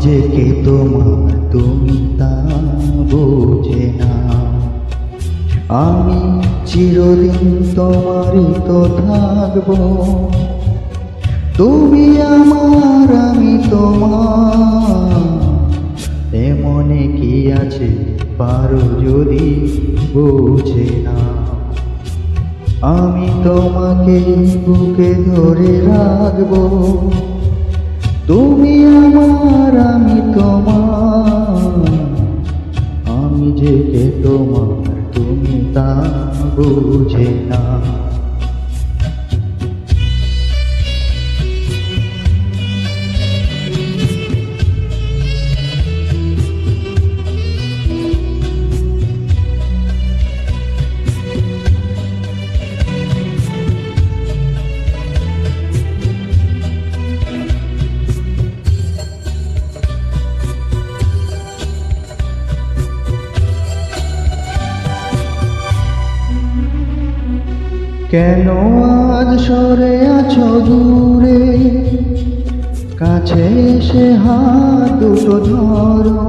যে কে তোমার তুমি তা বোঝে না। আমি চিরদিন তোমারই তো থাকবো, তুমি আমার আমি তোমার। এমনে কি আছে পারো যদি বোঝে না। আমি তোমাকে বুকে ধরে রাখবো, তুমি আমার আমি তোমার। আমি যে কে তোমার তুমি তা বুঝে না। কেন আজ সরে আছো দূরে, কাছে এসে হাত দুটো ধরো।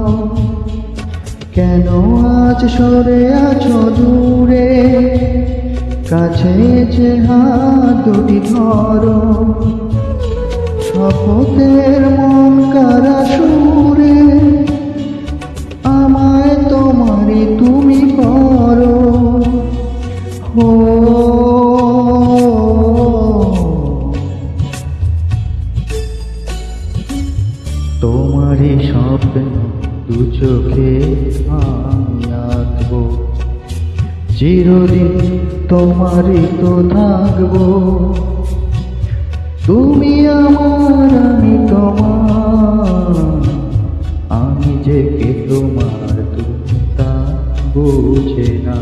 কেন আজ সরে আছো দূরে, কাছে এসে হাত দুটি ধরো। শপথের মন কারা সুরে, আমায় তোমারই তুমি করো। ও তোমারই স্বপ্ন দু চোখে আমি আঁকবো, চিরদিন তোমারই তো থাকবো। তুমি আমার আমি তোমার, আমি যে কে তোমার তুমি তা বোঝে না।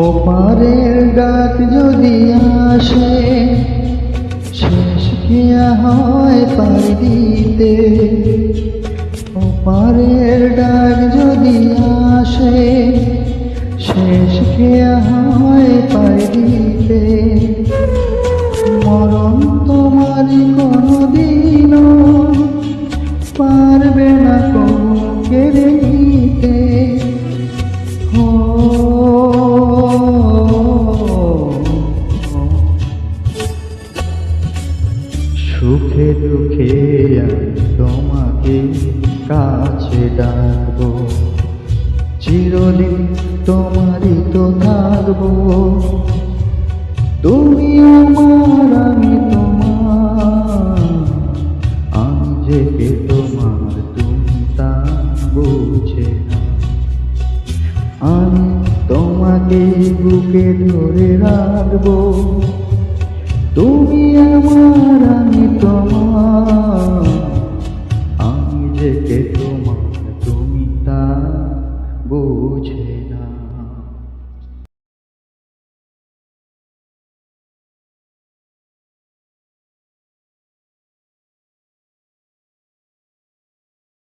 ওপারের ডাক যদি আসে, শেষ খেয়া হয় পার দিতে। ওপারের ডাক যদি আসে, শেষ খেয়া হয় পার দিতে। মরণ তোমারই কোনোদিনও পারবে না কেড়ে নিতে। সুখে দুঃখে আমি তোমাকে কাছে ডাকবো, চিরদিন তোমারই তো থাকবো। তুমি আমার আমি তোমার, আমি যে কে তোমার তুমি তা বুঝে না। আমি তোমাকে বুকে ধরে রাখবো, তুমি আমার আমি তোমার। আমি যে কে তোমার তুমি তা বুঝে না।